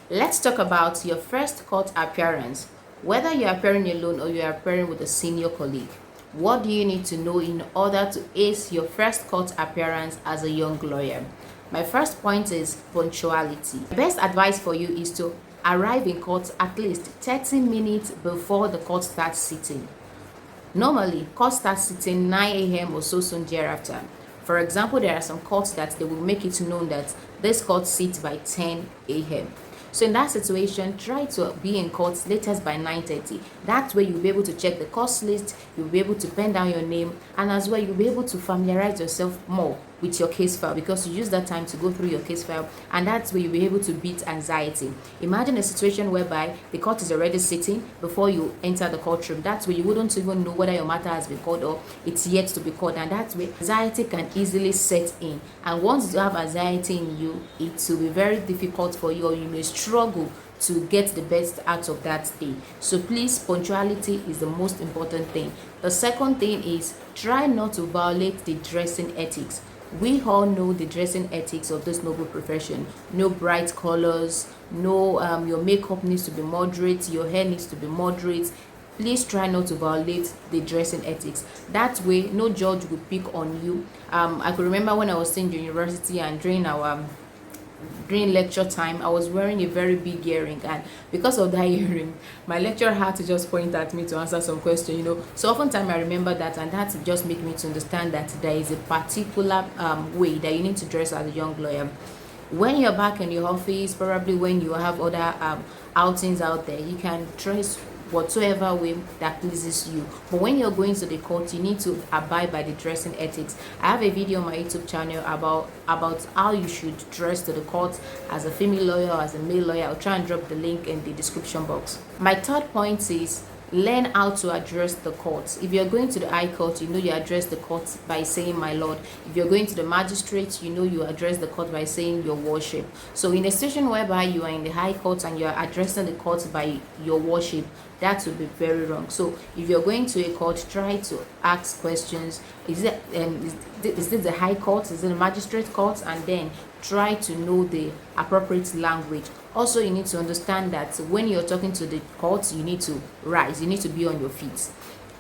Let's talk about your first court appearance. Whether you're appearing alone or you're appearing with a senior colleague, what do you need to know in order to ace your first court appearance as a young lawyer? My first point is punctuality. The best advice for you is to arrive in court at least 30 minutes before the court starts sitting. Normally, court starts sitting 9 a.m. or so soon thereafter. For example, there are some courts that they will make it known that this court sits by 10 a.m. So in that situation, try to be in court latest by 9:30. That way you'll be able to check the course list, you'll be able to pen down your name, and as well you'll be able to familiarize yourself more with your case file because you use that time to go through your case file, and that's where you'll be able to beat anxiety. Imagine a situation whereby the court is already sitting before you enter the courtroom. That's where you wouldn't even know whether your matter has been called or it's yet to be called, and that's where anxiety can easily set in. And once you have anxiety in you, it will be very difficult for you, or you may struggle to get the best out of that day. So please, punctuality is the most important thing. The second thing is try not to violate the dressing ethics. We all know the dressing ethics of this noble profession. No bright colors, no your makeup needs to be moderate, your hair needs to be moderate. Please try not to violate the dressing ethics. That way no judge will pick on you. I could remember when I was in university, and during lecture time I was wearing a very big earring, and because of that earring my lecturer had to just point at me to answer some question. So oftentimes I remember that, and that just make me to understand that there is a particular way that you need to dress as a young lawyer. When you're back in your office, probably when you have other outings out there, you can dress whatsoever way that pleases you. But when you're going to the court, you need to abide by the dressing ethics. I have a video on my YouTube channel about how you should dress to the court as a female lawyer or as a male lawyer. I'll try and drop the link in the description box. My third point is learn how to address the court. If you're going to the high court, you address the court by saying my lord. If you're going to the magistrate, you address the court by saying your worship. So in a situation whereby you are in the high court and you're addressing the court by your worship, that would be very wrong. So if you're going to a court, try to ask questions. Is this the high court? Is it the magistrate court? And then try to know the appropriate language. Also, you need to understand that when you're talking to the court, you need to rise, you need to be on your feet.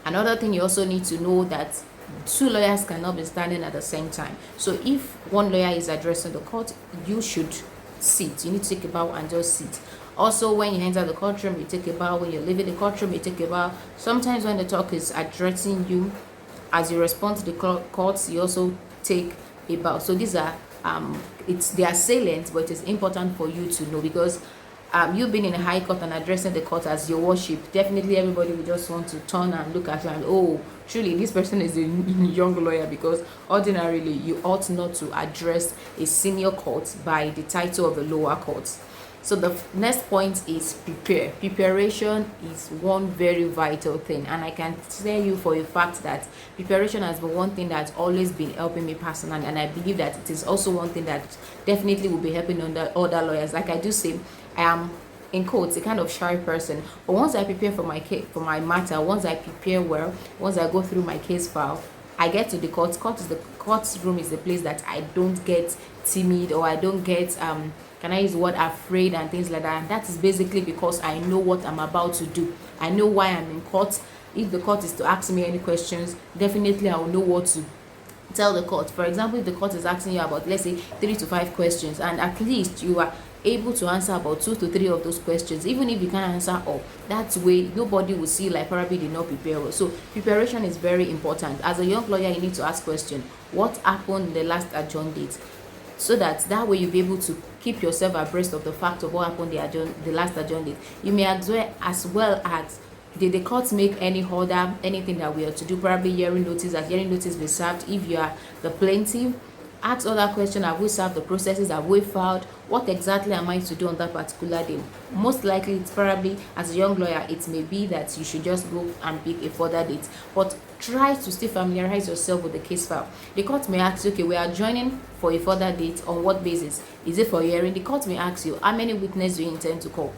Another thing, you also need to know that two lawyers cannot be standing at the same time. So if one lawyer is addressing the court, you should sit. You need to take a bow and just sit. Also, when you enter the courtroom, you take a bow. When you're leaving the courtroom, you take a bow. Sometimes when the talk is addressing you, as you respond to the courts, you also take a bow. So these are they are salient, but it is important for you to know, because you being in a high court and addressing the court as your worship, definitely everybody will just want to turn and look at you and, oh, truly this person is a young lawyer, because ordinarily you ought not to address a senior court by the title of a lower court. So the next point is prepare. Preparation is one very vital thing, and I can tell you for a fact that preparation has been one thing that's always been helping me personally, and I believe that it is also one thing that definitely will be helping other lawyers. Like I do say, I am in quotes a kind of shy person, but once I prepare for my matter, once I prepare well, once I go through my case file, I get to the courtroom is the place that I don't get timid, or I don't get can I use the word afraid and things like that. And that is basically because I know what I'm about to do. I know why I'm in court. If the court is to ask me any questions, definitely I will know what to tell the court. For example, if the court is asking you about, let's say, 3 to 5 questions, and at least you are able to answer about 2 to 3 of those questions, even if you can't answer all, that way nobody will see like probably did not prepare well. So preparation is very important. As a young lawyer, you need to ask questions. What happened in the last adjourned date? So that way you'll be able to keep yourself abreast of the fact of what happened the last adjourned date. You may as well as did the court make any order, anything that we are to do, probably hearing notice, as hearing notice be served. If you are the plaintiff, ask other question. Have we served the processes? Have we filed? What exactly am I to do on that particular day? Most likely, it's probably, as a young lawyer, it may be that you should just go and pick a further date. But try to still familiarize yourself with the case file. The court may ask you, okay, we are joining for a further date. On what basis? Is it for hearing? The court may ask you, how many witnesses do you intend to call?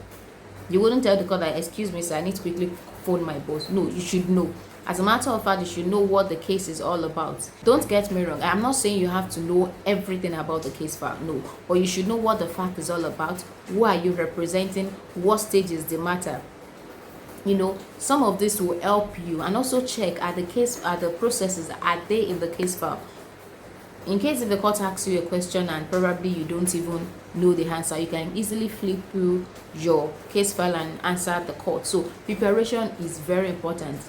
You wouldn't tell the court that, excuse me, sir, I need to quickly phone my boss. No, you should know. As a matter of fact, you should know what the case is all about. Don't get me wrong, I'm not saying you have to know everything about the case file, no, but you should know what the fact is all about. Who are you representing? What stage is the matter? Some of this will help you. And also check, are the processes, are they in the case file? In case if the court asks you a question and probably you don't even know the answer, you can easily flip through your case file and answer the court. So preparation is very important.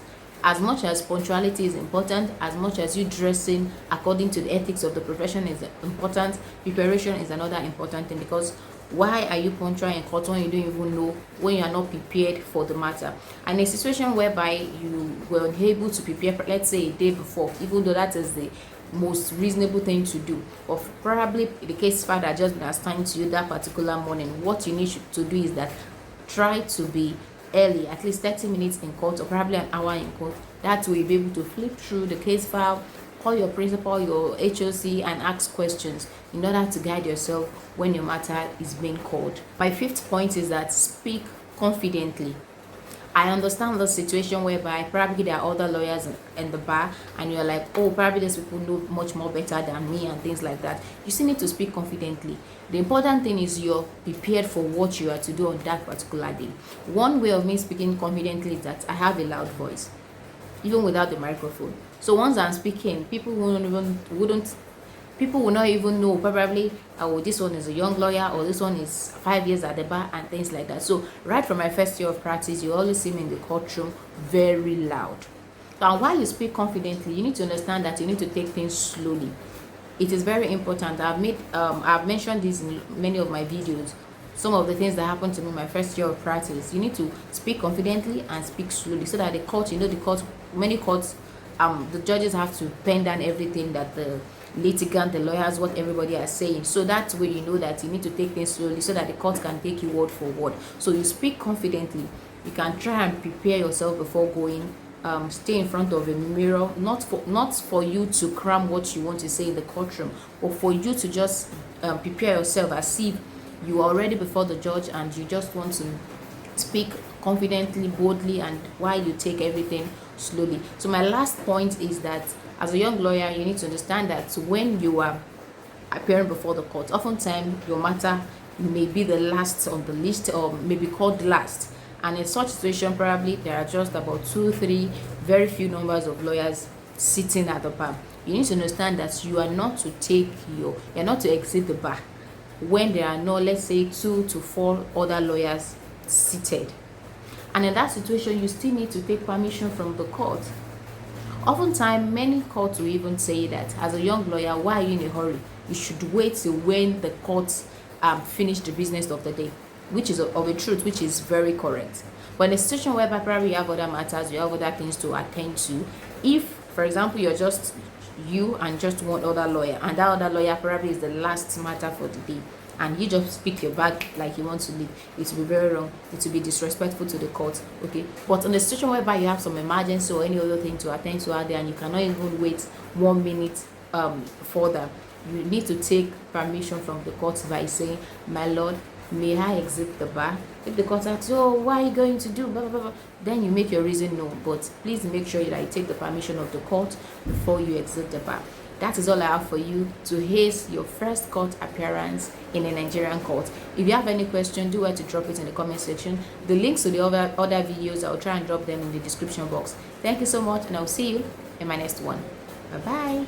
As much as punctuality is important, as much as you dressing according to the ethics of the profession is important, preparation is another important thing. Because why are you punctual in court when you don't even know, when you are not prepared for the matter? And a situation whereby you were unable to prepare, let's say a day before, even though that is the most reasonable thing to do, or probably the case file that just been assigned to you that particular morning, what you need to do is that try to be early, at least 30 minutes in court, or probably an hour in court. That way you'll be able to flip through the case file, call your principal, your HOC, and ask questions in order to guide yourself when your matter is being called. My fifth point is that speak confidently. I understand the situation whereby probably there are other lawyers in the bar and you're like, oh, probably these people know much more better than me and things like that. You still need to speak confidently. The important thing is you're prepared for what you are to do on that particular day. One way of me speaking confidently is that I have a loud voice, even without the microphone. So once I'm speaking, people will not even know probably, oh, this one is a young lawyer, or this one is 5 years at the bar and things like that. So right from my first year of practice, you always see me in the courtroom very loud. Now while you speak confidently, you need to understand that you need to take things slowly. It is very important. I've mentioned this in many of my videos. Some of the things that happened to me in my first year of practice, you need to speak confidently and speak slowly, so that the court, many courts, the judges have to pen down everything that the litigant, the lawyers, what everybody are saying. So that's where you know that you need to take things slowly, so that the court can take you word for word. So you speak confidently. You can try and prepare yourself before going. Stay in front of a mirror, not for you to cram what you want to say in the courtroom, but for you to just prepare yourself as if you are already before the judge and you just want to speak confidently, boldly, and while you take everything slowly. So my last point is that as a young lawyer, you need to understand that when you are appearing before the court, oftentimes your matter may be the last on the list, or may be called last. And in such situation, probably there are just about 2-3 very few numbers of lawyers sitting at the bar. You need to understand that you are not to exit the bar when there are no, let's say, 2 to 4 other lawyers seated. And in that situation, you still need to take permission from the court. Oftentimes, many courts will even say that as a young lawyer, why are you in a hurry? You should wait till when the courts finish the business of the day, which is of a truth, which is very correct. But in a situation whereby probably you have other matters, you have other things to attend to, if, for example, you're just you and just one other lawyer, and that other lawyer probably is the last matter for the day, and you just pick your bag like you want to leave, it will be very wrong. It will be disrespectful to the court. Okay, but in a situation whereby you have some emergency or any other thing to attend to out there, and you cannot even wait 1 minute further, you need to take permission from the court by saying, my lord, may I exit the bar? If the court asks, oh, what are you going to do, blah, blah, blah, then you make your reason known. But please make sure that you take the permission of the court before you exit the bar. That is all I have for you to haze your first court appearance in a Nigerian court. If you have any question, do well to drop it in the comment section. The links to the other videos, I'll try and drop them in the description box. Thank you so much, and I'll see you in my next one. Bye bye.